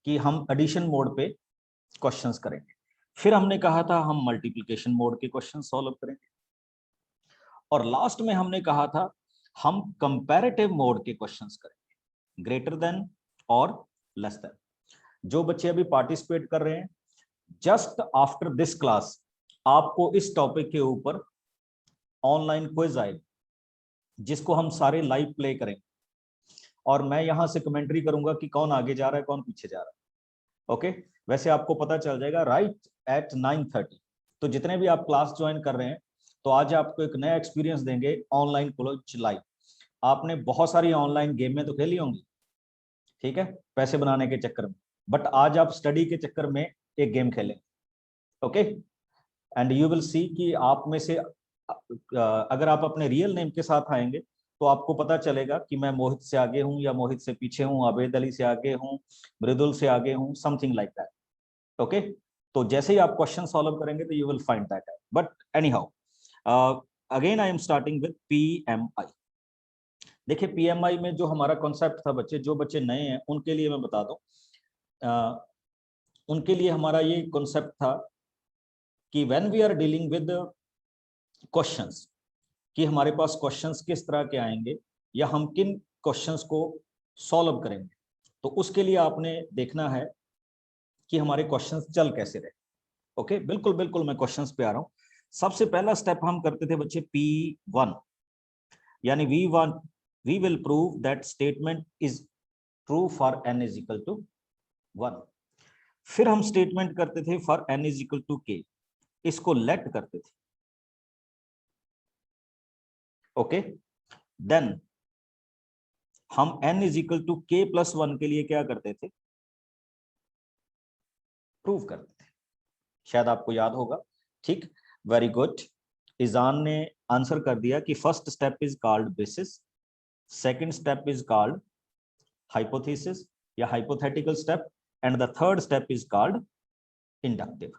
कि हम addition mode पे क्वेश्चंस करेंगे, फिर हमने कहा था हम मल्टीप्लिकेशन मोड के क्वेश्चन सॉल्व करेंगे, और लास्ट में हमने कहा था हम कंपैरेटिव मोड के क्वेश्चंस करेंगे, ग्रेटर देन और लेस देन। जो बच्चे अभी पार्टिसिपेट कर रहे हैं, जस्ट आफ्टर दिस क्लास आपको इस टॉपिक के ऊपर ऑनलाइन क्विज आएगा, जिसको हम सारे लाइव प्ले करेंगे, और मैं यहां से कमेंट्री करूंगा कि कौन आगे जा रहा है कौन पीछे जा रहा है। ओके, वैसे आपको पता चल जाएगा राइट एट 9:30। तो जितने भी आप क्लास ज्वाइन कर रहे हैं, तो आज आपको एक नया एक्सपीरियंस देंगे ऑनलाइन क्विज लाइव। आपने बहुत सारी ऑनलाइन गेमें तो खेली होंगी, ठीक है, पैसे बनाने के चक्कर में, बट आज आप स्टडी के चक्कर में एक गेम खेलें। Okay, and you will see कि आप में से अगर आप अपने रियल नेम के साथ आएंगे तो आपको पता चलेगा कि मैं मोहित से आगे हूं या मोहित से पीछे हूं, आबेद अली से आगे हूं, मृदुल से आगे हूं, समथिंग लाइक दैट। ओके, तो जैसे ही आप क्वेश्चन सॉल्व करेंगे तो you will find that. But any how, again I am starting with PMI. देखिए, पीएमआई में जो हमारा कॉन्सेप्ट था बच्चे, जो बच्चे नए हैं उनके लिए मैं बता दूं, उनके लिए हमारा ये कॉन्सेप्ट था कि when we are dealing with questions, कि हमारे पास क्वेश्चंस किस तरह के आएंगे या हम किन क्वेश्चंस को सॉल्व करेंगे, तो उसके लिए आपने देखना है कि हमारे क्वेश्चंस चल कैसे रहे। ओके, बिल्कुल बिल्कुल मैं क्वेश्चंस पे आ रहा हूं। सबसे पहला स्टेप हम करते थे बच्चे P1, यानी we will prove that statement is true for n is equal to 1। फिर हम स्टेटमेंट करते थे for n is equal to k, इसको लेट करते थे। ओके, देन हम n is equal to k plus 1 के लिए क्या करते थे, प्रूव करते थे। शायद आपको याद होगा, ठीक, वेरी गुड। इजान ने आंसर कर दिया कि first step is called basis, second step is called hypothesis या hypothetical step, and the third step is called inductive.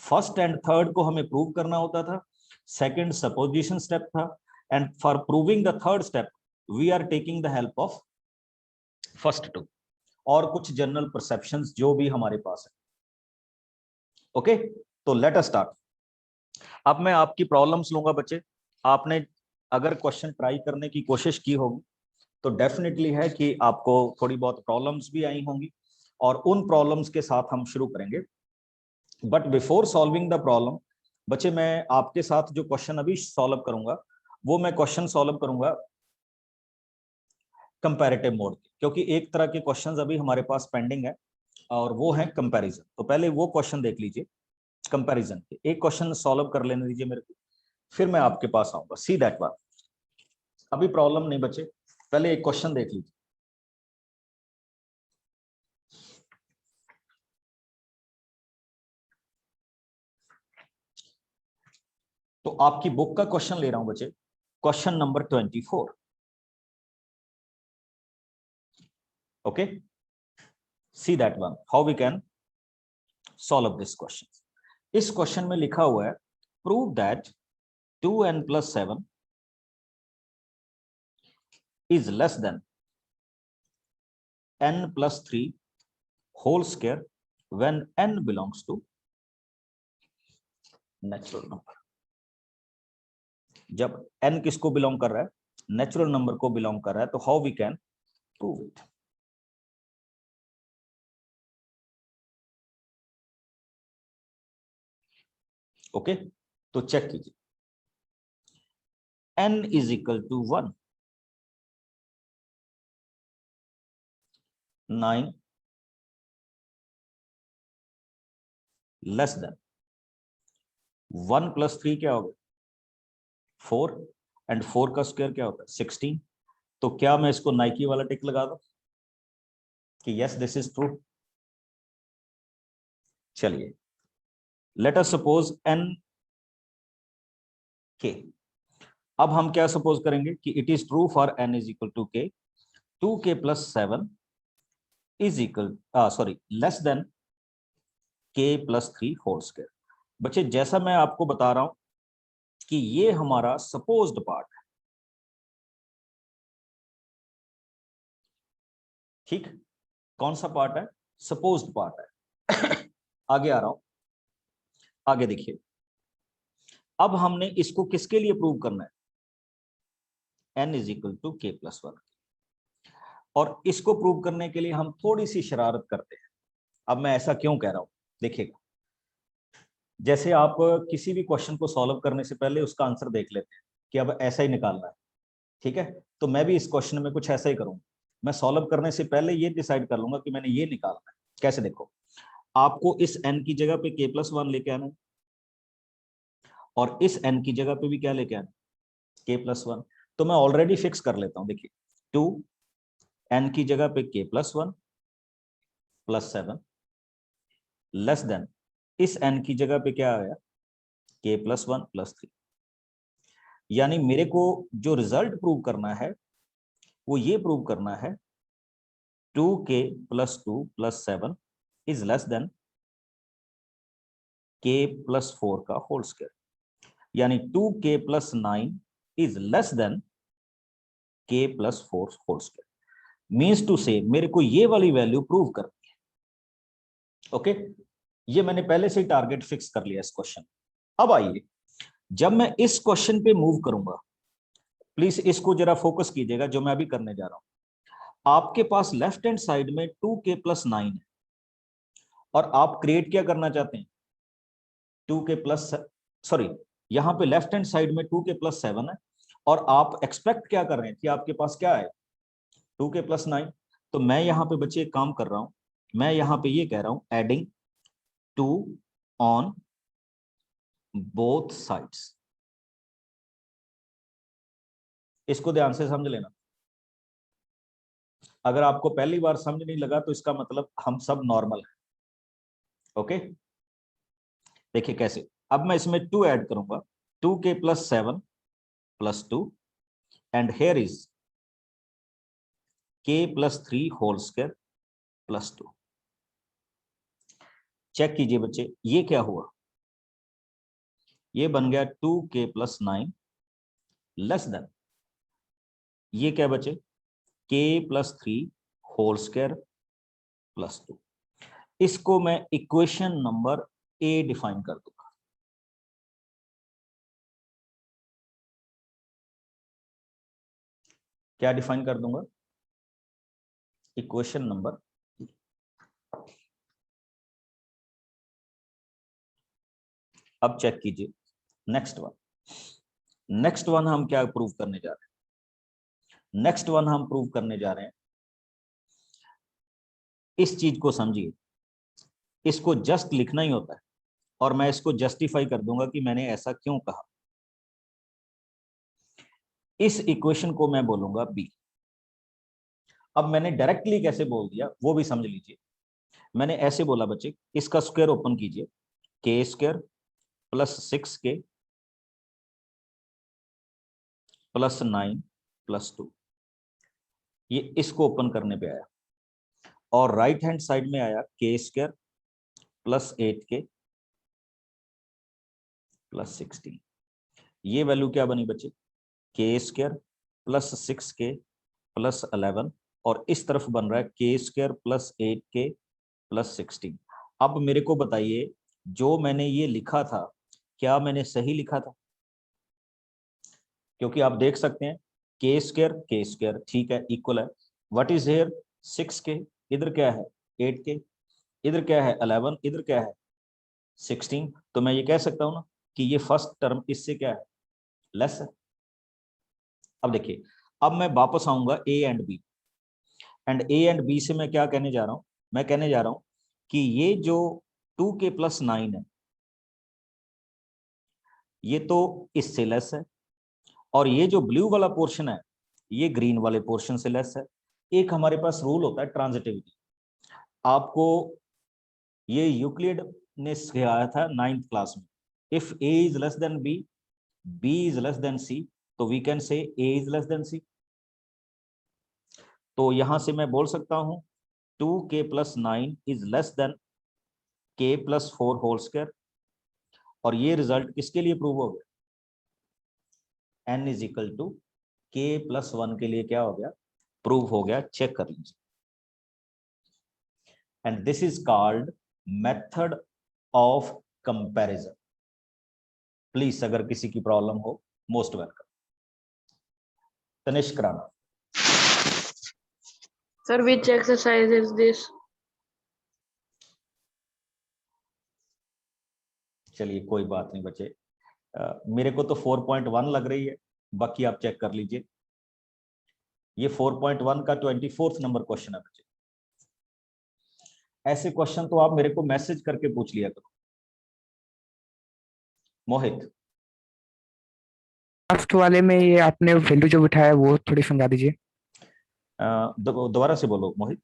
First and third को हमें प्रूव करना होता था, सेकंड सपोजिशन स्टेप था, and for proving the third step we are taking the help of first two और कुछ general perceptions जो भी हमारे पास है। ओके, तो लेट अस स्टार्ट। अब मैं आपकी प्रॉब्लम्स लूंगा बच्चे। आपने अगर क्वेश्चन ट्राई करने की कोशिश की होगी तो डेफिनेटली है कि आपको थोड़ी बहुत प्रॉब्लम्स भी आई होंगी, और उन प्रॉब्लम्स के साथ हम शुरू करेंगे। But before solving the problem बच्चे, मैं आपके साथ जो क्वेश्चन अभी सॉल्व करूंगा वो मैं क्वेश्चन सॉल्व करूंगा कंपैरेटिव मोड के, क्योंकि एक तरह के क्वेश्चंस अभी हमारे पास पेंडिंग है और वो है कंपैरिजन। तो पहले वो क्वेश्चन देख लीजिए, कंपैरिजन के एक क्वेश्चन सॉल्व कर लेने दीजिए मेरे को, फिर मैं आपके पास आऊंगा। सी दैट वन, अभी प्रॉब्लम नहीं बचे, पहले एक क्वेश्चन देख लीजिए। तो आपकी बुक का क्वेश्चन ले रहा हूं बच्चे, question number 24। Okay, see that one, how we can solve this question. इस क्वेश्चन में लिखा हुआ है prove that 2n plus 7 is less than n plus 3 whole square when n belongs to natural number. जब n किसको belong कर रहा है, नेचुरल नंबर को बिलोंग कर रहा है, तो how we can prove it. Okay, तो चेक कीजिए, n is equal to 1, 9 less than 1 plus 3 क्या होगा 4, एंड 4 का स्क्वायर क्या होता है 16। तो क्या मैं इसको नाइकी वाला टिक लगा दूं कि यस दिस इज ट्रू। चलिए, let us suppose n k। अब हम क्या सपोज करेंगे कि it is true for n is equal to k, 2k plus 7 is equal sorry less than k plus 3 whole square. बच्चे, जैसा मैं आपको बता रहा हूं कि ये हमारा सपोज्ड पार्ट है, ठीक, कौन सा पार्ट है, सपोज्ड पार्ट है। आगे आ रहा हूं, आगे देखिए, अब हमने इसको किसके लिए प्रूव करना है, n is equal to k plus 1, और इसको प्रूव करने के लिए हम थोड़ी सी शरारत करते हैं। अब मैं ऐसा क्यों कह रहा हूं, देखिएगा, जैसे आप किसी भी क्वेश्चन को सॉल्व करने से पहले उसका आंसर देख लेते हैं कि अब ऐसा ही निकालना है, ठीक है, तो मैं भी इस क्वेश्चन में कुछ ऐसा ही करूंगा। मैं सॉल्व करने से पहले ये डिसाइड कर लूंगा कि मैंने ये निकालना है। कैसे, देखो, आपको इस n की जगह पे k प्लस 1 लेके आना है, और इस n की जगह पे भी क्या लेके आना है, k प्लस 1। तो मैं ऑलरेडी फिक्स कर लेता हूं, देखिए, 2 n की जगह पे k plus 1 plus 7 less than, इस n की जगह पे क्या आया, k प्लस 1 प्लस 3। यानी मेरे को जो रिजल्ट प्रूव करना है वो ये प्रूव करना है 2k plus 2 plus 7 is less than k plus 4 का होल स्क्वायर, यानी 2k plus 9 is less than k plus 4 whole square. Means two से मेरे को ये वाली वैल्यू प्रूव करनी है। ओके, ये मैंने पहले से ही टारगेट फिक्स कर लिया इस क्वेश्चन। अब आइए, जब मैं इस क्वेश्चन पे मूव करूंगा, प्लीज इसको जरा फोकस कीजिएगा जो मैं अभी करने जा रहा हूं। आपके पास लेफ्ट हैंड साइड में 2k प्लस 9 है, और आप क्रिएट क्या करना चाहते हैं, 2k प्लस, सॉरी, यहां पे लेफ्ट हैंड साइड में 2k प्लस 7 है, और आप एक्सपेक्ट क्या कर रहे हैं कि आपके पास क्या है, 2k प्लस 9। तो मैं यहां पे बच्चे एक काम कर रहा हूं, मैं यहां पे ये कह रहा हूं एडिंग 2 ऑन बोथ साइड्स। इसको ध्यान से समझ लेना, अगर आपको पहली बार समझ नहीं लगा तो इसका मतलब हम सब नॉर्मल है। ओके, देखिए कैसे, अब मैं इसमें 2 ऐड करूंगा, 2k plus 7 plus 2, and here is k plus 3 whole square plus 2। Check कीजिए बच्चे, ये क्या हुआ, ये बन गया 2k प्लस 9 लेस देन, ये क्या बचे, k plus 3 whole square plus 2। इसको मैं इक्वेशन नंबर ए डिफाइन कर दूंगा। क्या डिफाइन कर दूंगा, इक्वेशन नंबर, अब चेक कीजिए नेक्स्ट वन। नेक्स्ट वन हम क्या प्रूव करने जा रहे हैं, नेक्स्ट वन हम प्रूव करने जा रहे हैं, इस चीज को समझिए, इसको जस्ट लिखना ही होता है, और मैं इसको जस्टिफाई कर दूंगा कि मैंने ऐसा क्यों कहा। इस इक्वेशन को मैं बोलूंगा बी। अब मैंने डायरेक्टली कैसे बोल दिया वो भी समझ लीजिए। मैंने ऐसे बोला बच्चे, इसका स्क्वायर ओपन कीजिए, के square plus 6k plus 9 plus 2, ये इसको ओपन करने पे आया, और राइट हैंड साइड में आया के स्क्वायर प्लस 8k प्लस 16। ये वैल्यू क्या बनी बच्चे, के स्क्वायर प्लस 6k प्लस 11, और इस तरफ बन रहा है के स्क्वायर प्लस 8k प्लस 16। अब मेरे को बताइए, जो मैंने ये लिखा था क्या मैंने सही लिखा था, क्योंकि आप देख सकते हैं के स्क्वायर ठीक है, इक्वल है, व्हाट इज हेयर 6k, इधर क्या है 8k, इधर क्या है 11, इधर क्या है 16। तो मैं ये कह सकता हूं ना कि ये फर्स्ट टर्म इससे क्या है, लेस है। अब देखिए, अब मैं वापस आऊंगा A and B, and A and B से मैं क्या कहने जा रहा हूं, मैं कहने जा रहा हूं कि ये जो 2k प्लस 9 है, ये तो इससे लेस है, और ये जो ब्लू वाला पोर्शन है ये ग्रीन वाले पोर्शन से लेस है। एक हमारे पास रूल होता है ट्रांजिटिविटी, आपको ये यूक्लिड ने सिखाया था 9th क्लास में। If a is less than b, b is less than c, तो we can say a is less than c. तो यहां से मैं बोल सकता हूं 2k plus 9 is less than k plus 4 whole square, और ये रिजल्ट किसके लिए प्रूव हो गया, n is equal to k plus 1 के लिए क्या हो गया, प्रूव हो गया। चेक कर लीजिए, and this is called method of comparison. Please अगर किसी की प्रॉब्लम हो, most welcome. Tanishq Rana. Sir, which exercise is this? चलिए कोई बात नहीं बच्चे, मेरे को तो 4.1 लग रही है, बाकी आप चेक कर लीजिए. ये 4.1 का 24th नंबर क्वेश्चन है बच्चे. ऐसे क्वेश्चन तो आप मेरे को मैसेज करके पूछ लिया करो. मोहित. लास्ट वाले में ये आपने वैल्यू जो बिठाया वो थोड़ी समझा दीजिए. दोबारा से बोलो मोहित.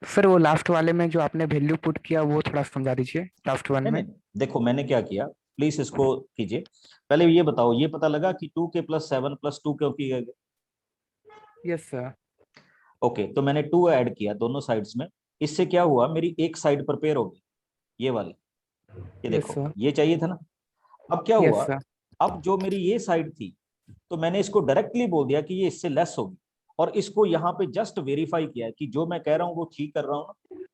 सर वो लास्ट वाले में जो आपने वैल्यू पुट किया वो थोड़ा समझा दीजिए लास्ट वन में. देखो मैंने क्या किया, प्लीज इसको कीजिए. पहले ये बताओ, ये पता लगा कि 2k + 7 + 2 क्यों किया गया? Yes sir. ओके, तो मैंने 2 ऐड किया दोनों साइड्स में. इससे क्या हुआ, मेरी एक साइड प्रिपेयर हो गई, ये वाली. ये देखो, ये चाहिए था ना. अब क्या हुआ, अब जो मेरी ये साइड थी, तो मैंने इसको डायरेक्टली बोल दिया कि ये इससे लेस होगी, और इसको यहाँ पे जस्ट वेरीफाई किया कि जो मैं कह रहा हूँ वो ठीक कर रहा हूँ ना.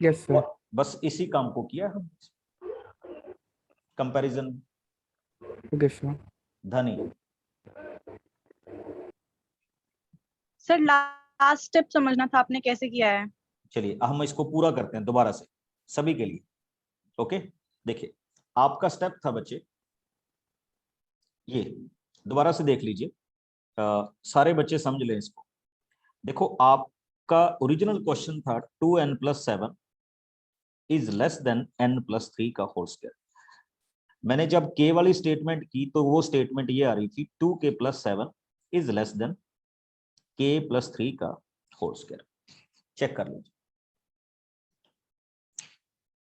Yes sir. बस इसी काम को किया हम, कंपैरिजन. Okay sir. धनी. सर लास्ट स्टेप समझना था, आपने कैसे किया है. चलिए हम इसको पूरा करते हैं दोबारा से सभी के लिए. ओके, देखिए आपका स्टेप था बच्चे, ये दोबारा से देख लीजिए. सारे बच्चे समझ लें इसको. देखो आपका ओरिजिनल क्वेश्चन था 2n + 7 is less then n + 3 का होल स्क्वायर. मैंने जब k वाली स्टेटमेंट की तो वो स्टेटमेंट ये आ रही थी 2k + 7 is less than k + 3 का होल स्क्वायर. चेक कर लीजिए.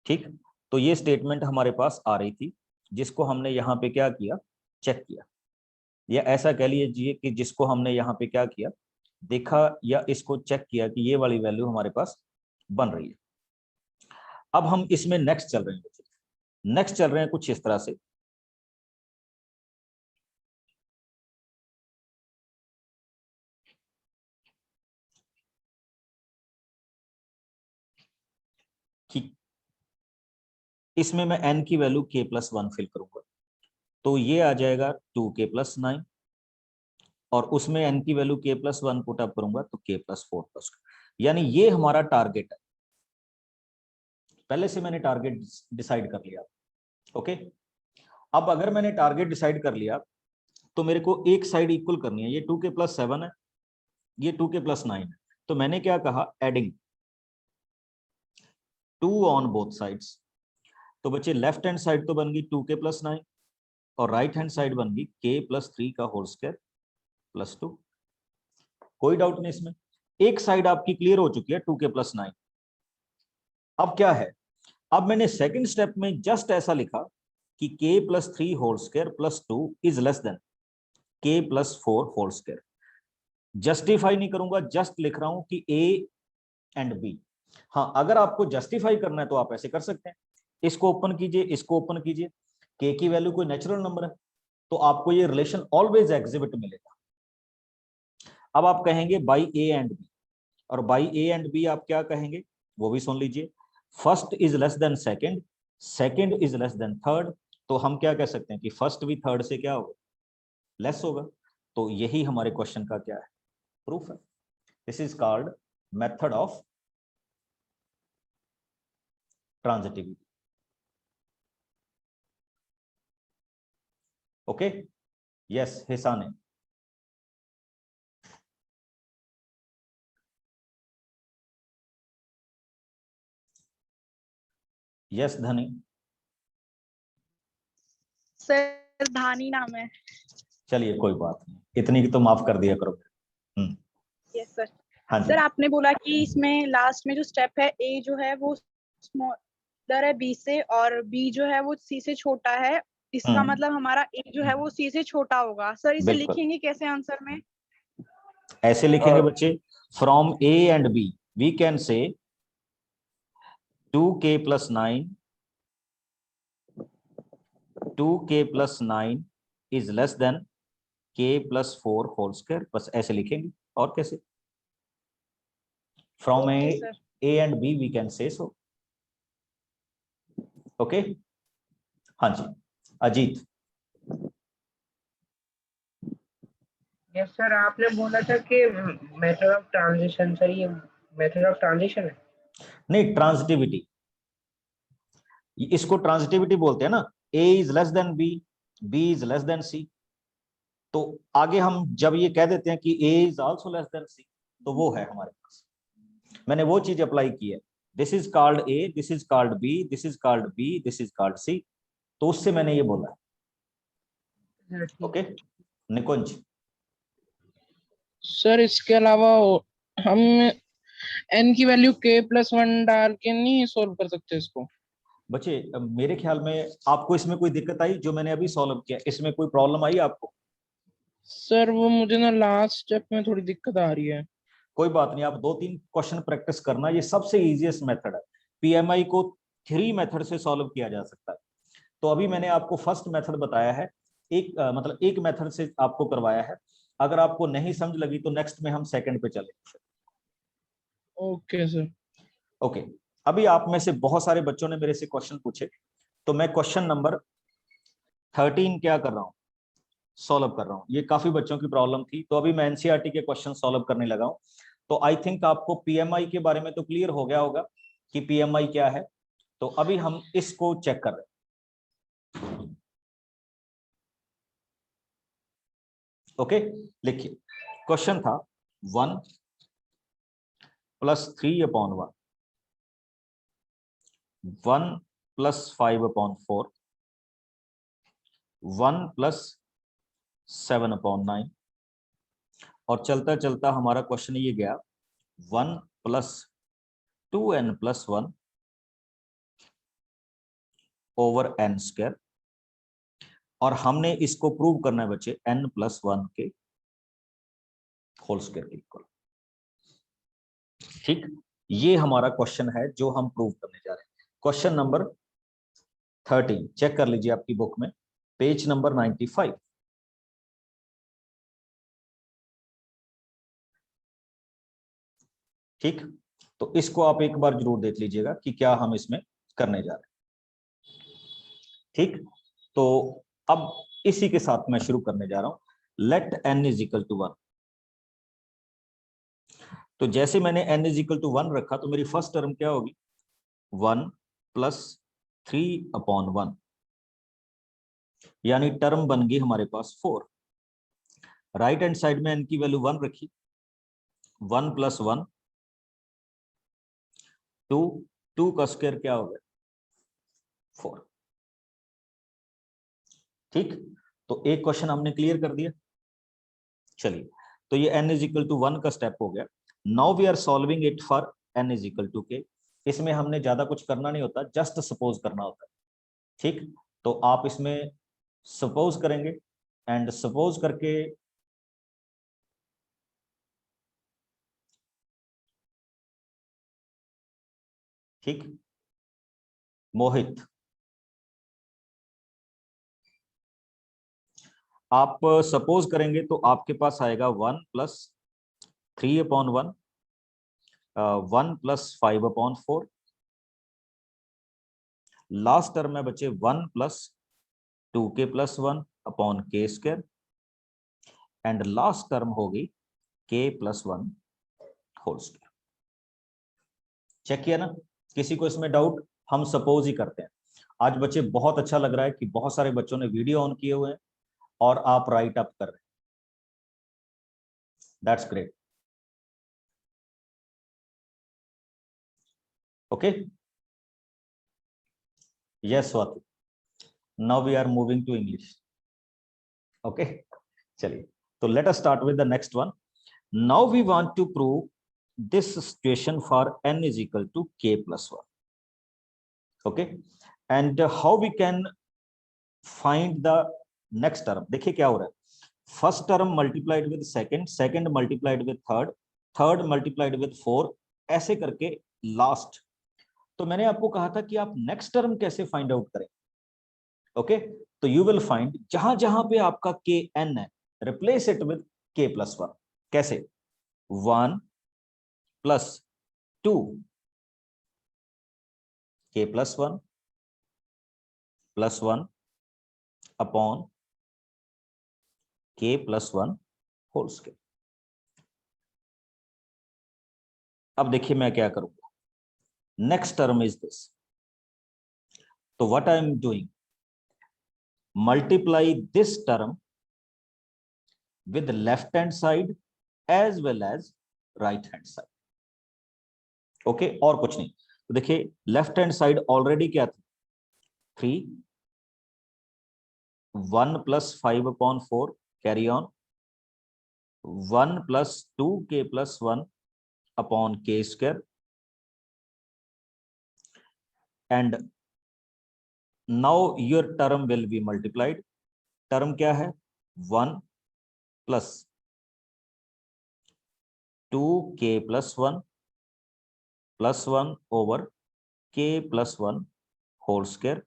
ठीक, तो ये स्टेटमेंट हमारे पास आ रही थी, जिसको हमने यहाँ पे क्या किया, चेक किया. या ऐसा कह लीजिए कि जिसको हमने यहाँ पे क्या किया, देखा या इसको चेक किया कि ये वाली वैल्यू हमारे पास बन रही है. अब हम इसमें नेक्स्ट चल रहे हैं. नेक्स्ट चल रहे हैं कुछ इस तरह से. कि इसमें मैं n की वैल्यू k + 1 फिल करूंगा, तो ये आ जाएगा 2k + 9, और उसमें n की वैल्यू k + 1 पुट अप करूंगा तो k + 4 +. यानी ये हमारा टारगेट है. पहले से मैंने टारगेट डिसाइड कर लिया. ओके, अब अगर मैंने टारगेट डिसाइड कर लिया तो मेरे को एक साइड इक्वल करनी है. ये 2k + 7 है, ये 2k + 9 है. तो मैंने क्या कहा, एडिंग 2 ऑन बोथ साइड्स. तो बच्चे लेफ्ट हैंड साइड तो बन गई 2k + 9, और राइट हैंड साइड बन गई k + 3 का होल स्क्वायर + 2. कोई डाउट नहीं इसमें. एक साइड आपकी क्लियर हो चुकी है 2k + 9. अब क्या है, अब मैंने सेकंड स्टेप में जस्ट ऐसा लिखा कि k + 3 whole square + 2 is less than k + 4 whole square. Justify नहीं करूंगा, जस्ट लिख रहा हूं कि a एंड b. हाँ, अगर आपको जस्टिफाई करना है तो आप ऐसे कर सकते हैं. इसको ओपन कीजिए, इसको ओपन कीजिए. k की वैल्यू कोई नेचुरल नंबर है, तो आपको ये रिलेशन ऑलवेज एग्जिबिट मिलेगा. अब आप कहेंगे बाई a एंड b, और बाई a एंड b आप क्या कहेंगे वो भी सुन लीजिए. First is less then second, second is less then third. तो हम क्या कह सकते हैं कि फर्स्ट भी थर्ड से क्या होगा, लेस होगा. तो यही हमारे क्वेश्चन का क्या है, प्रूफ है. This is called method of transitivity. Okay, yes हिसाने. यस धनी. सर धानी नाम है. चलिए कोई बात नहीं, इतनी की तो माफ कर दिया करो. Yes sir. हाँ जी. सर आपने बोला कि इसमें लास्ट में जो स्टेप है, ए जो है वो स्मॉलर है बी से, और बी जो है वो सी से छोटा है. इसका मतलब हमारा ए जो है वो सी से छोटा होगा. सर इसे लिखेंगे कैसे आंसर में? ऐसे लिखेंगे बच्चे, from A and B we can say 2k + 9 2k + 9 is less than k + 4 whole square. बस ऐसे लिखेंगे. और कैसे, from Okay, a sir. A and B we can say so. Okay, हाँ जी अजीत। यस सर, आपने बोला था कि मेथड ऑफ ट्रांजिशन, सर ये मेथड ऑफ ट्रांजिशन है? नहीं, ट्रांजिटिविटी, इसको ट्रांजिटिविटी बोलते हैं ना। A is less then B, B is less then C, तो आगे हम जब ये कह देते हैं कि A is also less than C, तो वो है हमारे पास। मैंने वो चीज अप्लाई की है, this is called A, this is called B, this is called B, this is called C, तो उससे मैंने ये बोला है। ओके निकुंज। सर इसके अलावा हम n की वैल्यू k+1 डाल के नहीं सोल्व कर सकते इसको? बच्चे मेरे ख्याल में आपको इसमें कोई दिक्कत आई? जो मैंने अभी सॉल्व किया इसमें कोई प्रॉब्लम आई आपको? सर वो मुझे ना लास्ट स्टेप में थोड़ी दिक्कत आ रही है। कोई बात नहीं, आप 2-3 क्वेश्चन प्रैक्टिस करना, ये सबसे इजीएस्ट मेथड है। पीएमआई को 3 मेथड से सॉल्व किया जा सकता है। तो अभी मैंने आपको फर्स्ट मेथड बताया है, मतलब एक मेथड से आपको करवाया है। अगर आपको नहीं समझ लगी तो नेक्स्ट में हम सेकंड पे चलेंगे। Okay sir. ओके, अभी आप में से बहुत सारे बच्चों ने मेरे से क्वेश्चन पूछे, तो मैं क्वेश्चन नंबर 13 क्या कर रहा हूँ, सॉल्व कर रहा हूँ। ये काफी बच्चों की प्रॉब्लम थी, तो अभी मैं एनसीईआरटी के क्वेश्चन सॉल्व करने लगा हूँ। तो आई थिंक आपको पीएमआई के बारे में तो क्लियर हो गया होगा कि पीएमआई क्या है। तो अभी हम इसको चेक कर रहे हैं। ओके, लिखिए क्वेश्चन था 1 + 3/1, 1 + 5/4, 1 + 7/9, और चलता चलता हमारा क्वेश्चन ये गया 1 + 2n+1 ओवर n², और हमने इसको प्रूव करना है बच्चे n+1 के होल स्क्वायर के इक्वल। ठीक, ये हमारा क्वेश्चन है जो हम प्रूव करने जा रहे हैं। क्वेश्चन नंबर 13 चेक कर लीजिए आपकी बुक में, पेज नंबर 95। ठीक, तो इसको आप एक बार जरूर देख लीजिएगा कि क्या हम इसमें करने जा रहे हैं। ठीक, तो अब इसी के साथ मैं शुरू करने जा रहा हूं। Let n = 1। तो जैसे मैंने n = 1 रखा, तो मेरी फर्स्ट टर्म क्या होगी, 1 + 3/1, यानी टर्म बन गई हमारे पास 4। राइट हैंड साइड में n की वैल्यू 1 रखी, 1 + 1 2, 2 का स्क्वायर क्या हो गया, 4। ठीक, तो एक क्वेश्चन हमने क्लियर कर दिया। चलिए, तो ये n = 1 का स्टेप हो गया। Now we are solving it for n = k। इसमें हमने ज्यादा कुछ करना नहीं होता, जस्ट सपोज करना होता है। ठीक, तो आप इसमें सपोज करेंगे, एंड सपोज करके ठीक, मोहित आप सपोज करेंगे तो आपके पास आएगा 1 + 3/1, 1 + 5/4, लास्ट टर्म है बच्चे 1 + 2k+1/k², एंड लास्ट टर्म होगी k+1 होल स्क्वायर। चेक किया ना? किसी को इसमें डाउट? हम सपोज ही करते हैं। आज बच्चे बहुत अच्छा लग रहा है कि बहुत सारे बच्चों ने वीडियो ऑन किए हुए हैं और आप राइट अप कर रहे हैं। That's great. Okay, yes Swati, now we are moving to English. Okay, चलिए, तो let us start with the next one. Now we want to prove this situation for n = k+1. okay, and how we can find the next term? देखिए क्या हो रहा है, first term multiplied with second, second multiplied with third, third multiplied with four, ऐसे करके last. तो मैंने आपको कहा था कि आप नेक्स्ट टर्म कैसे फाइंड आउट करें। ओके, तो यू विल फाइंड जहां जहां पे आपका kn है, रिप्लेस इट विद k+1। कैसे? 1 + k plus 1 plus 1 upon k plus 1 whole square. अब देखिए मैं क्या करूंगा, नेक्स्ट टर्म इज दिस, तो what I am doing, multiply this term with left hand side as well as right hand side. Okay, और कुछ नहीं। तो देखिए लेफ्ट हैंड साइड ऑलरेडी क्या थी, 3, 1 plus 5 upon 4, carry on, 1 plus 2k plus 1 upon k square, and now your term will be multiplied. term क्या है, 1 plus 2k plus 1 plus 1 over k plus 1 whole square.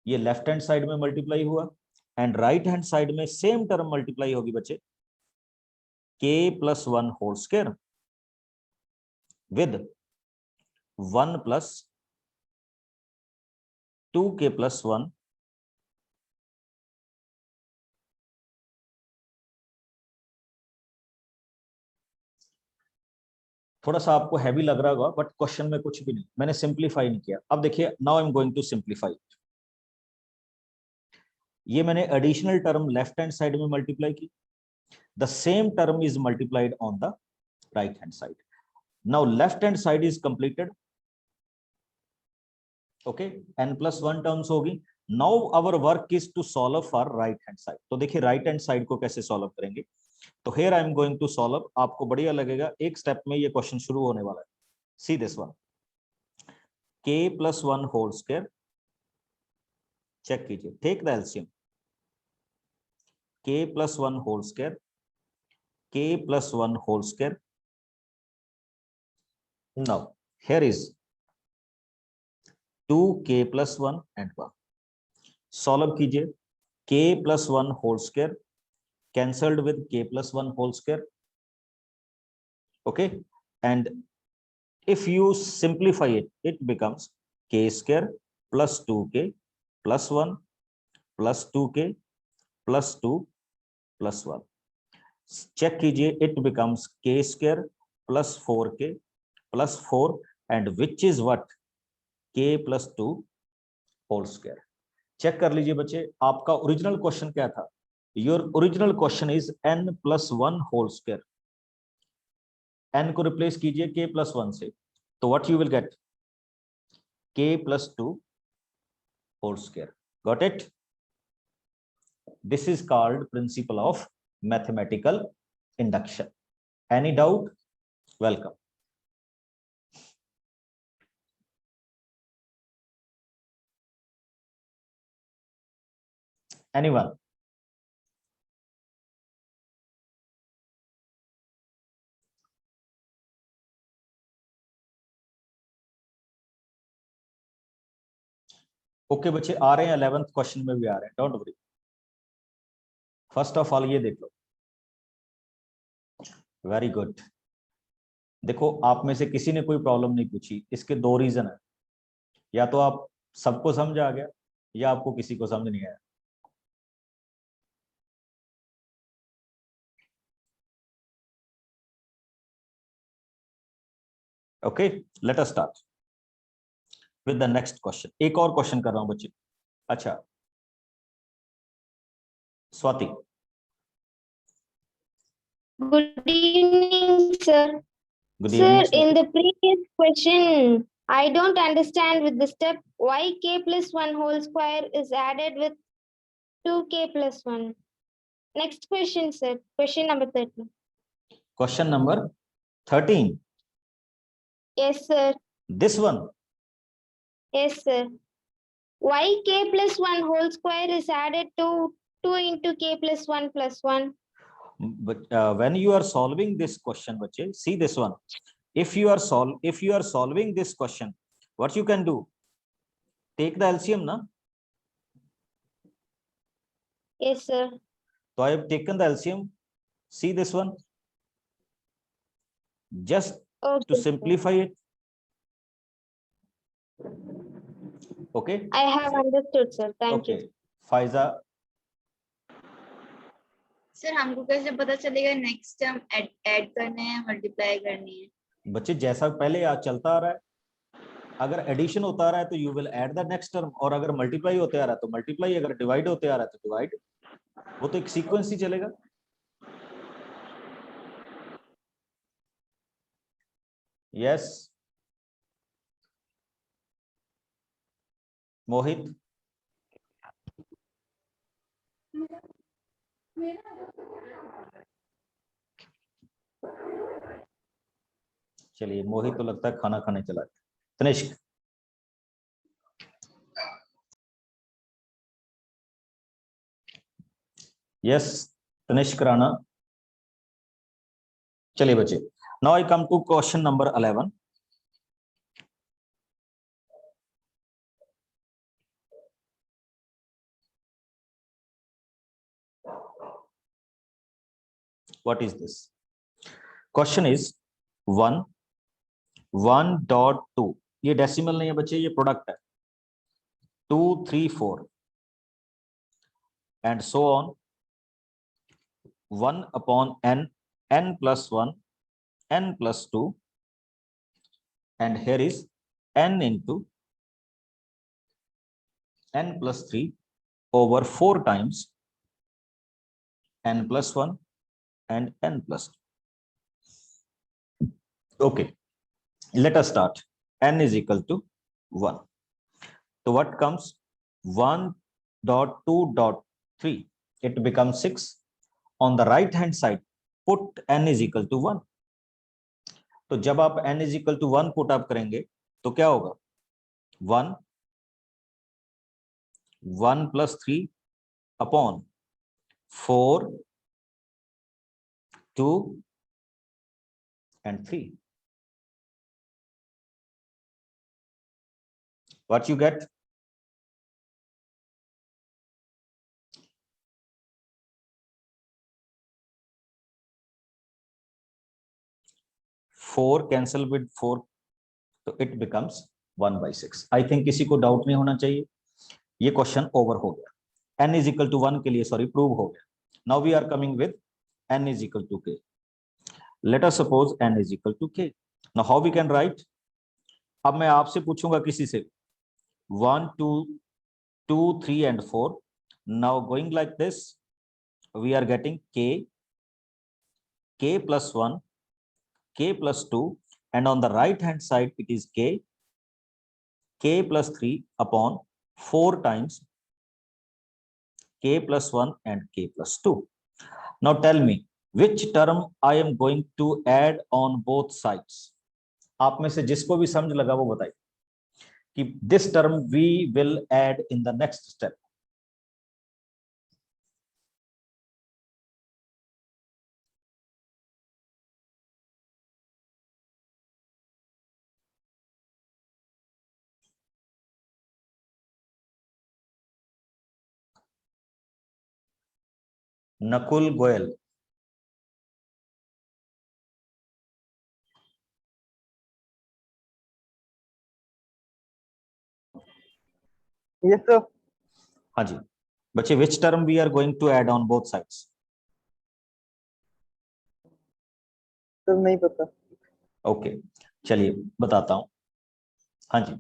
ये left hand side में multiply हुआ, and right hand side में same term multiply होगी बच्चे, k plus 1 whole square with 1 plus 2k plus 1 थोड़ा सा आपको हैवी लग रहा होगा, बट क्वेश्चन में कुछ भी नहीं, मैंने सिंप्लीफाई नहीं किया। अब देखिए, now I am going to simplify. ये मैंने additional term left hand side में मल्टीप्लाई की, the same term is multiplied on the right hand side. Now left hand side is completed, okay, n+1 terms होगी। Now our work is to solve for right hand side. तो देखिए right hand side को कैसे solve करेंगे, तो here I am going to solve. आपको बढ़िया लगेगा, एक स्टेप में ये क्वेश्चन शुरू होने वाला है। See this one, k plus 1 whole square, check कीजिए, take the LCM, k plus 1 whole square, k plus 1 whole square. Now here is 2k plus 1 and 1, solve कीजिए, k plus 1 whole square cancelled with k plus 1 whole square, okay, and if you simplify it, it becomes k square plus 2k plus 1 plus 2k plus 2 plus 1, check कीजिए, it becomes k square plus 4k plus 4, and which is what, k plus 2 whole square। Check कर लीजिए बच्चे, आपका original question क्या था, your original question is n+1 whole square. n को replace कीजिए k plus 1 से, तो what you will get, k plus 2 whole square. Got it? This is called principle of mathematical induction. Any doubt? Welcome. Anyone? Okay बच्चे, आ रहे हैं 11th question में भी आ रहे हैं, don't worry. First of all ये देख लो, वेरी गुड। देखो आप में से किसी ने कोई प्रॉब्लम नहीं पूछी, इसके दो रीजन है, या तो आप सबको समझ आ गया या आपको किसी को समझ नहीं आया। Okay, late us start with the next question. एक और क्वेश्चन कर रहा हूं बच्चे। अच्छा Swati. Good evening, sir. Good Sir, evening in Swati. the previous question, I don't understand with the step why k plus 1 whole square is added with 2k plus 1. Next question, sir. Question number 13. Question number 13, Yes, sir. This one. Yes, sir. Why k plus 1 whole square is added to 2 into k plus 1 plus 1? But when you are solving this question, bache, see this one, if you are solving this question, what you can do, take the LCM na. Yes, sir. So I have taken the LCM, see this one, just Okay, to sir. simplify it, Okay. I have understood, sir. Thank Okay. you. Pfizer, sir हमको कैसे पता चलेगा next term add करने हैं multiply करनी है? बच्चे जैसा पहले आज चलता आ रहा है, अगर एडिशन होता आ रहा है तो you will add the next term, और अगर मल्टीप्लाई होते आ रहा है तो मल्टीप्लाई, अगर डिवाइड होते आ रहा है तो डिवाइड, वो तो एक सीक्वेंस ही चलेगा। यस मोहित, चलिए मोहित तो लगता है खाना खाने चला गया। तनिष्क, यस तनिष्क राणा। चलिए बच्चे, now I come to question number 11। What is this? Question is 1.2, ये डेसिमल नहीं है बच्चे, ये प्रोडक्ट है। 2 3 4 and so on, 1 upon n, n plus 1, n plus 2, and here is n into n plus 3 over 4 times n plus 1 and n plus 2. Okay, let us start. N is equal to 1. So what comes? 1.2.3, it becomes 6. On the right hand side, put n is equal to 1. तो जब आप n is equal to 1 put up करेंगे तो क्या होगा? 1 plus 3 upon 4, 2 and 3. What you get? Four cancel with 4, तो it becomes 1/6। I think किसी को डाउट नहीं होना चाहिए, ये क्वेश्चन ओवर हो गया। n इज इक्वल टू 1 के लिए सॉरी प्रूव हो गया। Now we are coming with n is equal to k। Let us suppose n is equal to k। Now how we can write? अब मैं आपसे पूछूंगा किसी से 1 2 2 3 and 4। Now going like this, we are getting k plus 1, k plus 2, and on the right hand side it is k plus 3 upon 4 times k plus 1 and k plus 2. Now tell me which term I am going to add on both sides. आप में से जिसको भी समझ लगा वो बताइए कि this term we will add in the next step. Nakul Goyal, Yes, sir. हाँ जी बच्चे, which term we are going to add on both sides? Sir नहीं पता। ओके चलिए बताता हूं। हाँ जी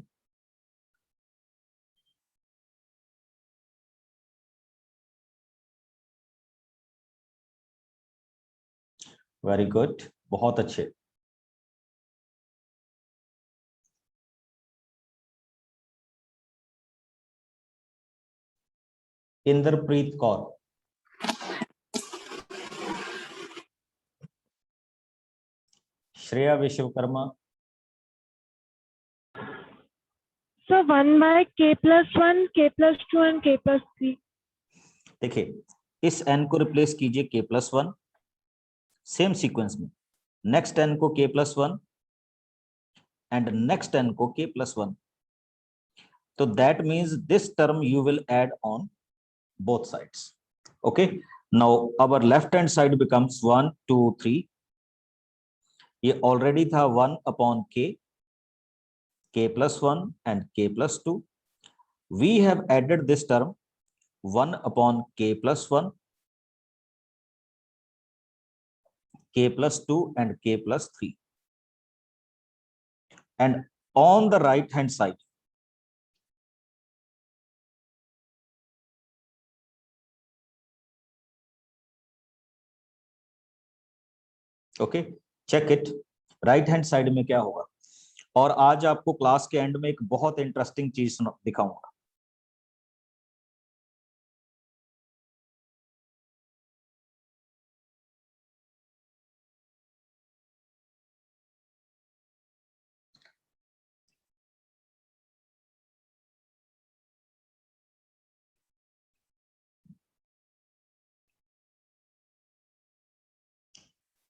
वेरी गुड, बहुत अच्छे। Inderpreet Kaur, Shreya Vishwakarma, So 1 by k plus 1, k plus 2 and k plus 3. देखिए इस n को रिप्लेस कीजिए k plus 1, सेम सीक्वेंस में नेक्स्ट n को k plus 1 and next n को k plus 1। तो that means this term you will add on both sides. Okay now our left hand side becomes 1 2 3। ये already था 1 upon k plus 1 and k plus 2। we have added this term 1 upon k plus 1, k plus 2 and k plus 3, and on the right hand side okay, check it, right hand side में क्या होगा। और आज आपको class के and में एक बहुत इंटरेस्टिंग चीज दिखाऊंगा।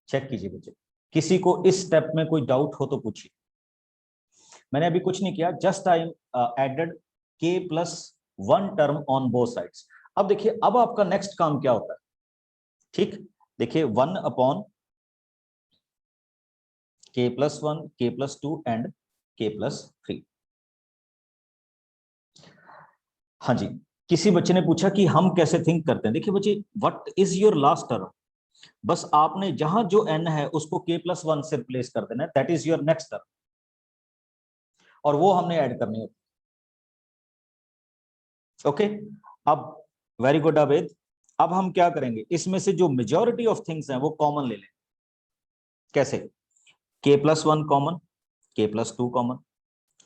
चेक कीजिए बच्चे, किसी को इस स्टेप में कोई डाउट हो तो पूछिए। मैंने अभी कुछ नहीं किया, just I added k plus 1 term on both sides. अब देखिए, अब आपका नेक्स्ट काम क्या होता है, ठीक, देखिए 1 upon k plus 1, k plus 2 and k plus 3। हाँ जी, किसी बच्चे ने पूछा कि हम कैसे थिंक करते हैं। देखिए बच्चे, what is your last term, बस आपने जहां जो n है उसको k प्लस 1 से रिप्लेस कर देना, that is your next term, और वो हमने ऐड करनी होती है। ओके, अब वेरी गुड अवेद, अब हम क्या करेंगे, इसमें से जो मेजॉरिटी ऑफ थिंग्स हैं वो कॉमन ले लें। कैसे, k plus 1 common, k plus 2 common,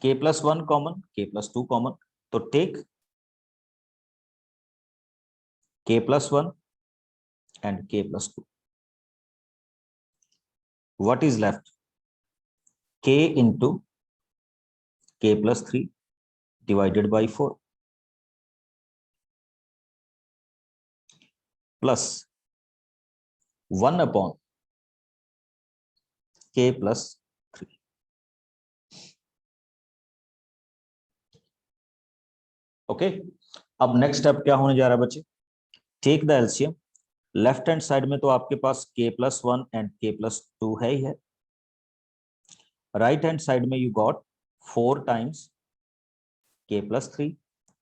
k plus 1 common, k plus 2 common, तो take k plus 1 and k plus 2। what is left, k into k plus 3 divided by 4 plus 1 upon k plus 3। Okay, अब next step क्या होने जा रहा है बच्चे, take the LCM. Left hand side में तो आपके पास k plus 1 and k plus 2 है ही है, राइट हैंड साइड में you got 4 times k plus 3,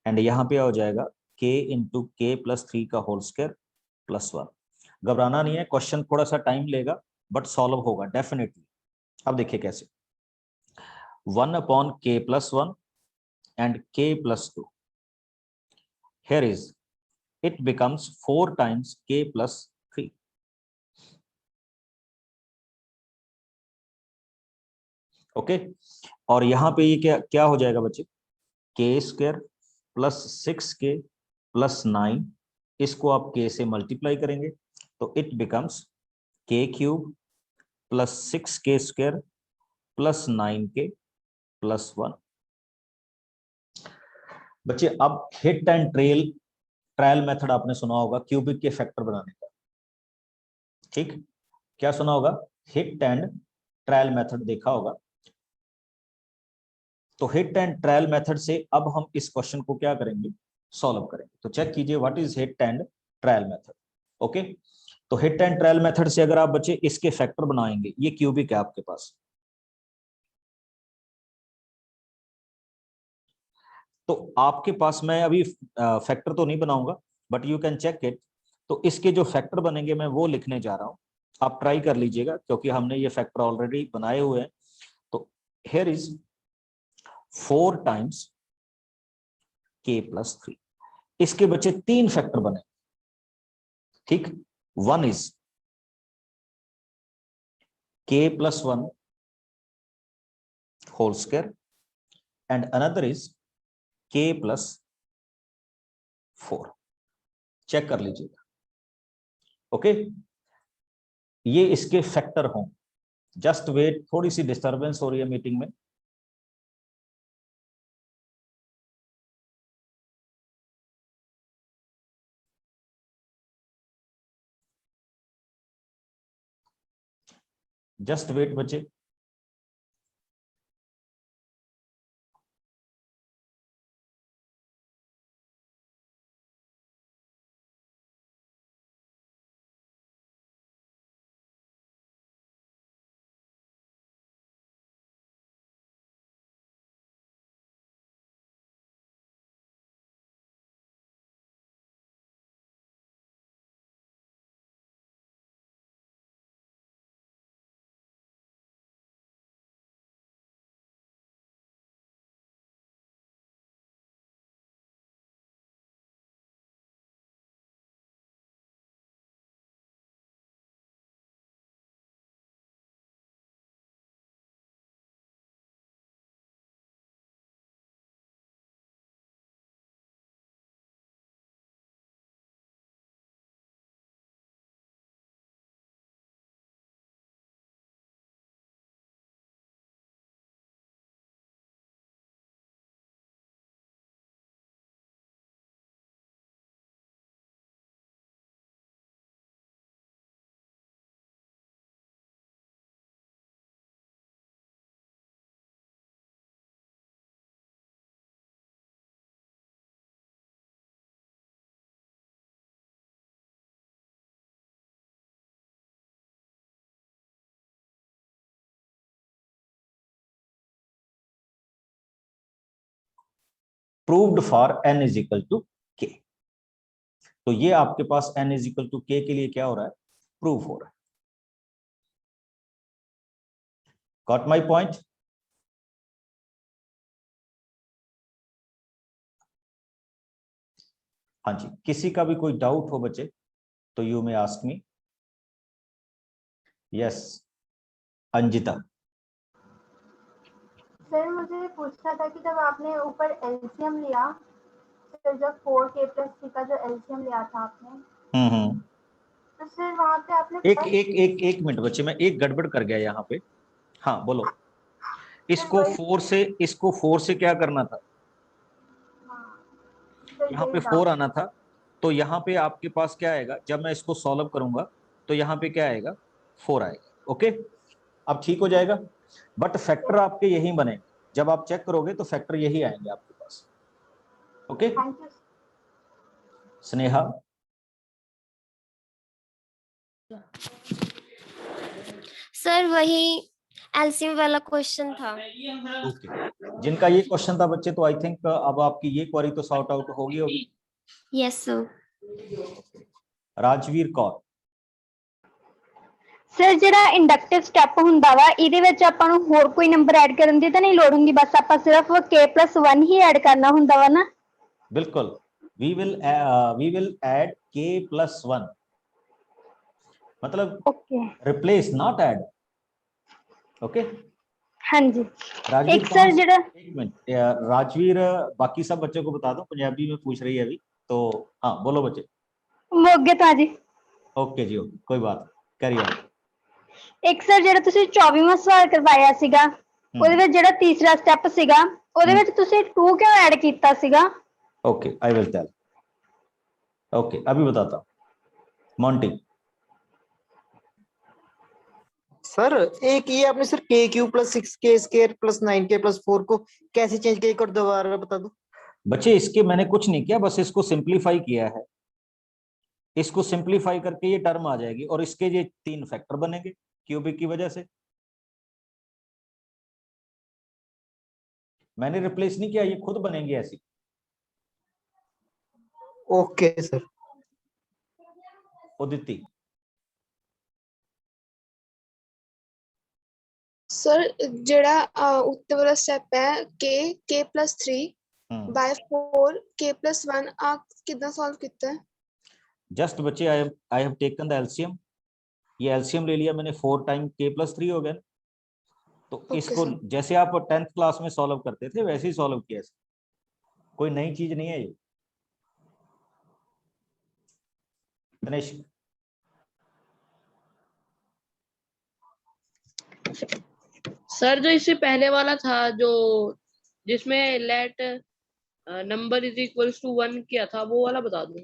and यहां पे हो जाएगा k इंटू k प्लस 3 का होल स्क्वायर प्लस 1। घबराना नहीं है, क्वेश्चन थोड़ा सा टाइम लेगा बट सॉल्व होगा डेफिनेटली। अब देखिए कैसे, 1 upon k plus 1 and k plus 2, here is it becomes 4 times k plus 3। Okay, और यहां पे ये क्या क्या हो जाएगा बच्चे, k square plus 6k plus 9, इसको आप k से मल्टीप्लाई करेंगे तो it becomes k cube plus 6k square plus 9k plus 1। बच्चे, अब हिट एंड ट्रायल मेथड आपने सुना होगा क्यूबिक के फैक्टर बनाने का, ठीक, क्या सुना होगा, हिट एंड ट्रायल मेथड देखा होगा। तो हिट एंड ट्रायल मेथड से अब हम इस क्वेश्चन को क्या करेंगे, सॉल्व करेंगे। तो चेक कीजिए what is hit and trial method. Okay, तो हिट एंड ट्रायल मेथड से अगर आप बच्चे इसके फैक्टर बनाएंगे, ये क्यूबिक है आपके पास, तो आपके पास, मैं अभी फैक्टर तो नहीं बनाऊंगा but you can check it. तो इसके जो फैक्टर बनेंगे मैं वो लिखने जा रहा हूं, आप ट्राई कर लीजिएगा क्योंकि हमने ये फैक्टर ऑलरेडी बनाए हुए हैं। तो here is 4 times k plus 3, इसके बच्चे 3 फैक्टर बने, ठीक, 1 is k plus 1 whole square and another is k plus 4। Check कर लीजिएगा। ओके, ये इसके फैक्टर हों, जस्ट वेट, थोड़ी सी डिस्टरबेंस हो रही है मीटिंग में। जस्ट वेट बच्चे। Proved for n is equal to k। तो ये आपके पास n is equal to k के लिए क्या हो रहा है, प्रूव हो रहा है। Got my point? हाँ जी, किसी का भी कोई डाउट हो बच्चे तो you may ask me. Yes Anjita. Sir मुझे पूछना था कि जब आपने ऊपर एलसीएम लिया, तो जब 4k+3 का जो एलसीएम लिया था आपने, तो सर वहां पे आपने एक मिनट बच्चे, मैं एक गड़बड़ कर गया यहाँ पे। हाँ बोलो। इसको 4 से क्या करना था? यहाँ पे 4 आना था, तो यहाँ पे आपके पास क्या आएगा, जब मैं इसको सॉल्व करूंगा तो यहाँ पे क्या आएगा, 4 आएगा। ओके, अब ठीक हो जाएगा। बट फैक्टर आपके यही बने, जब आप चेक करोगे तो फैक्टर यही आएंगे आपके पास। ओके स्नेहा। सर वही एलसीएम वाला क्वेश्चन था। ओके, जिनका ये क्वेश्चन था बच्चे, तो आई थिंक अब आपकी ये क्वेरी तो सॉर्ट आउट होगी। Yes sir. Rajveer Kaur. Sir ਜਿਹੜਾ ਇੰਡਕਟਿਵ ਸਟੈਪ ਹੁੰਦਾ ਵਾ ਇਹਦੇ ਵਿੱਚ ਆਪਾਂ ਨੂੰ ਹੋਰ ਕੋਈ ਨੰਬਰ ਐਡ ਕਰਨ ਦੀ ਤਾਂ ਨਹੀਂ ਲੋੜ ਹੁੰਦੀ, ਬਸ ਆਪਾਂ ਸਿਰਫ k+1 ਹੀ ਐਡ ਕਰਨਾ ਹੁੰਦਾ ਵਾ ਨਾ? बिल्कुल, we will add k+1, मतलब replace not add। ओके हाँ जी। राजवीर, एक सर ਜਿਹੜਾ एक मिनट राजवीर, बाकी सब बच्चों को बता दो, पंजाबी में पूछ रही है अभी तो। हाँ बोलो बच्चे। ਮੋਗੇ ਤੋਂ ਜੀ। ओके जी, ओके कोई बात, कैरी ऑन। ਇੱਕ ਸਰ ਜਿਹੜਾ ਤੁਸੀਂ 24ਵਾਂ ਸਵਾਲ ਕਰਵਾਇਆ ਸੀਗਾ, ਉਹਦੇ ਵਿੱਚ ਜਿਹੜਾ ਤੀਸਰਾ ਸਟੈਪ ਸੀਗਾ, ਉਹਦੇ ਵਿੱਚ ਤੁਸੀਂ 2 ਕਿਉਂ ਐਡ ਕੀਤਾ ਸੀਗਾ? Okay I will tell. Okay अभी बताता हूँ। मॉन्टी। सर एक ये आपने सर k³ + 6k² + 9k+4 को कैसे चेंज किया, एक और दोबारा बता दो। बच्चे इसके मैंने कुछ नहीं किया, बस इसको सिंप्लीफाई किया है। इसको सिंप्लीफाई करके ये टर्म आ जाएगी और इसके ये 3 फैक्टर बनेंगे क्यूबिक की वजह से। मैंने रिप्लेस नहीं किया, ये खुद बनेंगे ऐसी। Okay sir. उदिति। सर ਜਿਹੜਾ ਉੱਤੇ ਵਾਲਾ ਸਟੈਪ ਹੈ k+3/4 k+1 ਆ ਕਿਦਾਂ ਸੋल्व ਕੀਤਾ है? जस्ट बच्चे I have taken the LCM. ये एलसीएम ले लिया मैंने, 4 टाइम k+3 हो गया। तो इसको जैसे आप 10th क्लास में सॉल्व करते थे वैसे ही सॉल्व किया। कोई नई चीज नहीं है ये। दिनेश। सर जो इससे पहले वाला था, जो जिसमें let number is equals to 1 किया था, वो वाला बता दो।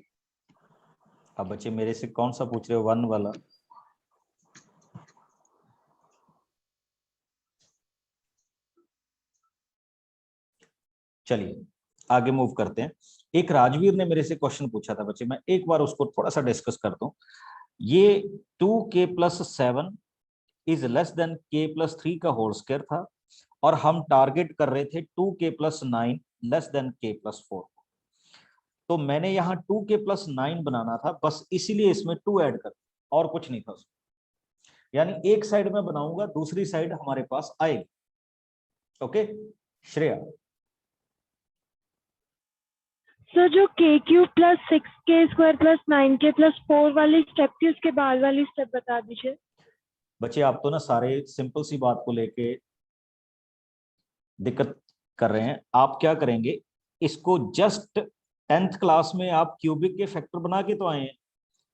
अब बच्चे मेरे से कौन सा पूछ रहे हो, 1 वाला? चलिए आगे मूव करते हैं। एक राजवीर ने मेरे से क्वेश्चन पूछा था बच्चे, मैं एक बार उसको थोड़ा सा डिस्कस करता हूं। ये 2k+7 is less then k+3 का होल स्क्वायर था, और हम टारगेट कर रहे थे 2k+9 लेस देन k+4। तो मैंने यहाँ 2k+9 बनाना था, बस इसीलिए इसमें 2 ऐड कर, और कुछ नहीं था उसमें। यानी एक साइड में बनाऊंगा, दूसरी साइड हमारे पास आएगी। ओके श्रेया। सर जो k³ + 6k² + 9k+4 वाली स्टेप थी, उसके बाद वाली स्टेप बता दीजिए। बच्चे आप तो ना सारे सिंपल सी बात को लेके दिक्कत कर रहे हैं। आप क्या करेंगे, इसको जस्ट 10th क्लास में आप क्यूबिक के फैक्टर बना के तो आए हैं,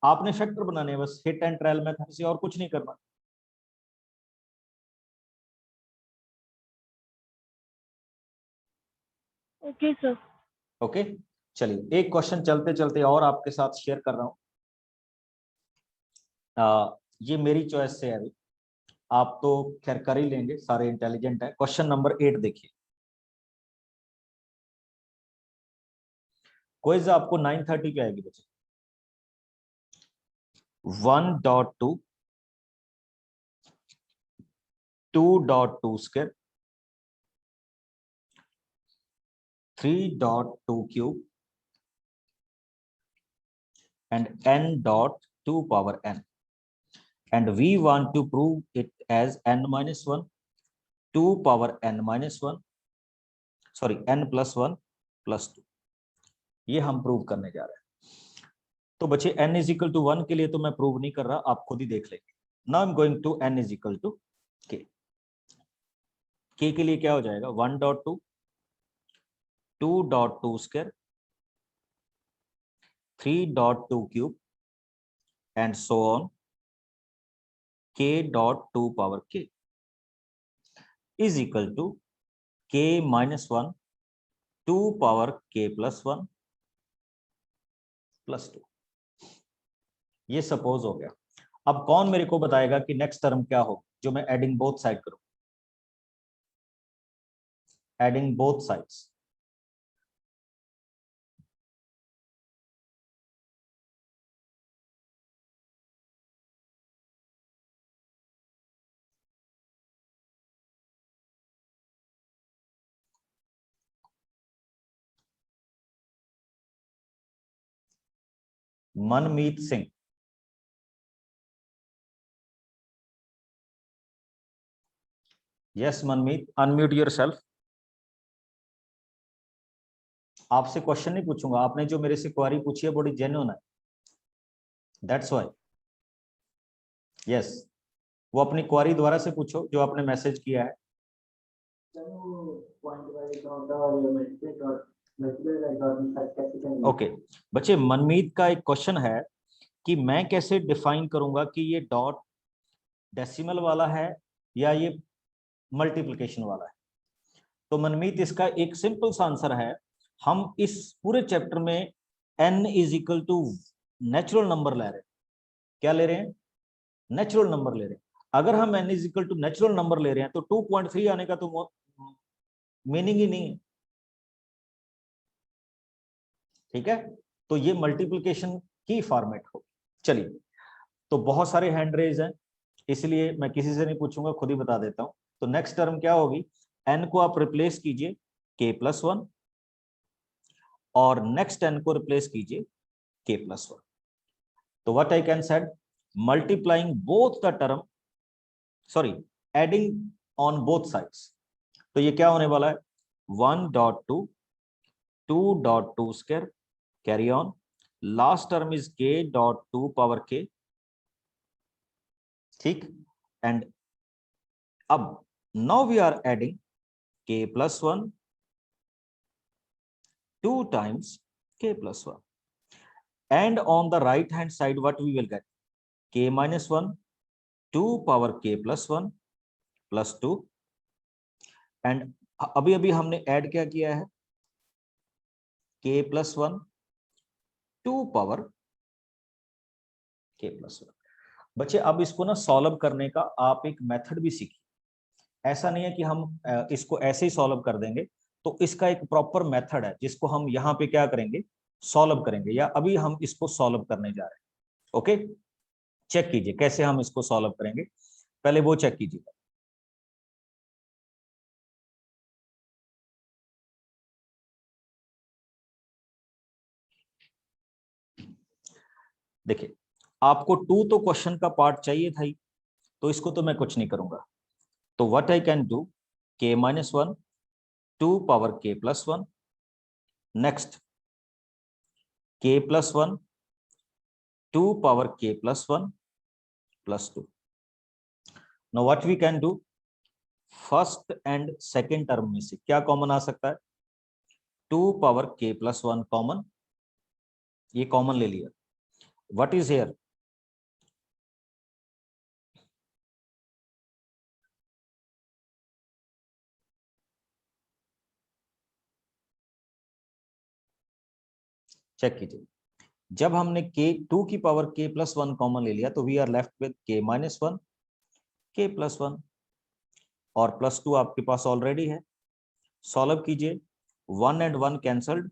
आपने फैक्टर बनाने हैं बस, हिट एंड ट्रायल मेथड से, और कुछ नहीं करना। Okay sir. ओके चलिए एक क्वेश्चन चलते चलते और आपके साथ शेयर कर रहा हूं। ये मेरी चॉइस से है अभी, आप तो खैर कर ही लेंगे, सारे इंटेलिजेंट है। क्वेश्चन नंबर 8 देखिए। क्विज आपको 9:30 पे आएगी बच्चे। 1.2 2.2 square 3 dot 2 cube and n dot 2 power n, and we want to prove it as n minus 1 2 power n minus 1 sorry n plus 1 plus 2, ये हम प्रूव करने जा रहे हैं। तो बच्चे n is equal to 1 के लिए तो मैं प्रूव नहीं कर रहा, आप खुद ही देख लेंगे। Now I am going to n is equal to k। k के लिए क्या हो जाएगा 1 dot 2 2 dot 2 square 3 dot 2 cube and so on k dot 2 power k is equal to k minus 1 2 power k plus 1 plus 2। ये suppose हो गया। अब कौन मेरे को बताएगा कि नेक्स्ट टर्म क्या हो जो मैं एडिंग बोथ साइड करूं? एडिंग बोथ साइड्स, मनमीत सिंह। यस मनमीत, अनम्यूट योरसेल्फ। आपसे क्वेश्चन नहीं पूछूंगा, आपने जो मेरे से क्वेरी पूछी है बड़ी जेन्युइन है, दैट्स व्हाई। यस, वो अपनी क्वेरी दोबारा से पूछो जो आपने मैसेज किया है। ओके बच्चे, मनमीत का एक क्वेश्चन है कि मैं कैसे डिफाइन करूंगा कि ये डॉट डेसिमल वाला है या ये मल्टीप्लिकेशन वाला है। तो मनमीत इसका एक सिंपल सा आंसर है, हम इस पूरे चैप्टर में n is equal to natural number ले रहे हैं। क्या ले रहे हैं? नेचुरल नंबर ले रहे हैं। अगर हम n is equal to natural number ले रहे हैं तो 2.3 आने का तो मीनिंग ही नहीं है, ठीक है। तो ये मल्टीप्लिकेशन की फॉर्मेट हो। चलिए, तो बहुत सारे हैंड रेज हैं, इसलिए मैं किसी से नहीं पूछूंगा, खुद ही बता देता हूं। तो नेक्स्ट टर्म क्या होगी, n को आप रिप्लेस कीजिए k plus 1 और नेक्स्ट n को रिप्लेस कीजिए k plus 1। तो what I can said, multiplying both the term, sorry adding on both sides. तो ये क्या होने वाला है 1 dot 2 2 dot 2 square, carry on, last term is k dot 2 power k, ठीक। एंड अब now we are adding k plus 1 2 times k plus 1, and on the right hand side what we will get, k minus 1 2 power k plus 1 plus 2, and अभी अभी हमने add क्या किया है k plus 1 2 power k plus 1। बच्चे अब इसको ना सॉल्व करने का आप एक मेथड भी सीखिए। ऐसा नहीं है कि हम इसको ऐसे ही सॉल्व कर देंगे, तो इसका एक प्रॉपर मेथड है जिसको हम यहाँ पे क्या करेंगे, सॉल्व करेंगे, या अभी हम इसको सॉल्व करने जा रहे हैं। ओके, चेक कीजिए कैसे हम इसको सॉल्व करेंगे, पहले वो चेक कीजिए। देखिए, आपको 2 तो क्वेश्चन का पार्ट चाहिए था ही, तो इसको तो मैं कुछ नहीं करूंगा। तो what I can do, k minus 1 2 power k plus 1, next k plus 1 2 power k plus 1 plus 2। Now what we can do, first and second term में से क्या कॉमन आ सकता है, 2 power k plus 1 कॉमन, ये कॉमन ले लिया। What is here, check कीजिए, जब हमने k2 की पावर k plus 1 कॉमन ले लिया तो we are left with k minus 1 k plus 1 और प्लस 2 आपके पास ऑलरेडी है। सॉल्व कीजिए, 1 and 1 कैंसल्ड,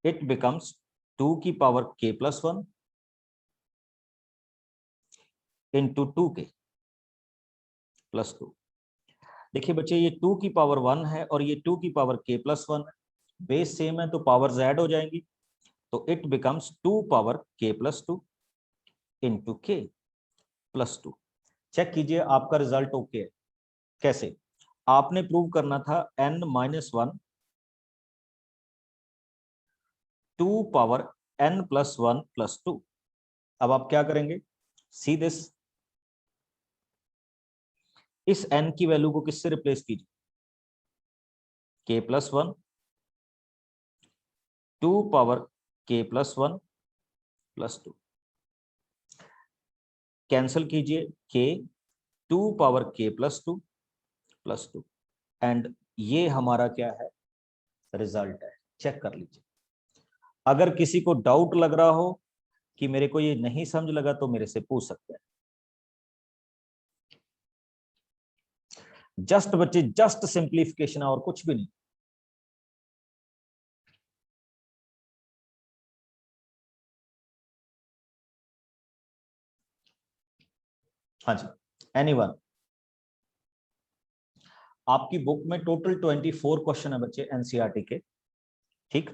इट बिकम्स 2 की power k plus 1 into 2k plus 2। देखिए बच्चे ये 2 की पावर 1 है और ये 2 की पावर k प्लस 1 है, बेस सेम है तो पावर्स ऐड हो जाएंगी, तो it becomes 2 power k plus 2 into k plus 2। Check कीजिए आपका रिजल्ट ओके है। कैसे? आपने प्रूव करना था n minus 1 2 power n plus 1 plus 2। अब आप क्या करेंगे? सी दिस, इस n की वैल्यू को किससे रिप्लेस कीजिए? k plus 1 2 power k plus 1 plus 2, cancel कीजिए k 2 power k plus 2 plus 2, and ये हमारा क्या है? रिजल्ट है। चेक कर लीजिए। अगर किसी को डाउट लग रहा हो कि मेरे को ये नहीं समझ लगा तो मेरे से पूछ सकते हैं। जस्ट बच्चे जस्ट सिंप्लीफिकेशन और कुछ भी नहीं। हाँ जी, एनीवन? आपकी बुक में टोटल 24 क्वेश्चन है बच्चे एनसीईआरटी के, ठीक?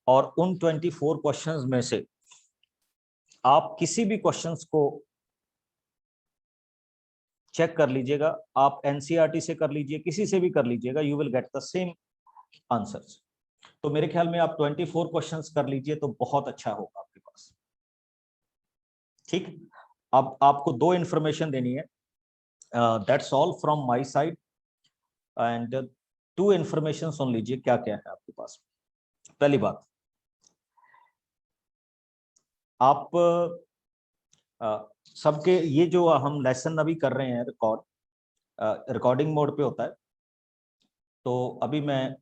और उन 24 क्वेश्चंस में से आप किसी भी क्वेश्चंस को चेक कर लीजिएगा, आप एनसीईआरटी से कर लीजिए, किसी से भी कर लीजिएगा, you will get the same answers. तो मेरे ख्याल में आप 24 क्वेश्चंस कर लीजिए तो बहुत अच्छा होगा आपके पास, ठीक? अब आपको 2 इंफॉर्मेशन देनी है, that's all from my side, and 2 information सुन लीजिए क्या क्या है आपके पास। पहली बात, आप सबके ये जो हम लेसन अभी कर रहे हैं रिकॉर्डिंग मोड पे होता है, तो अभी मैं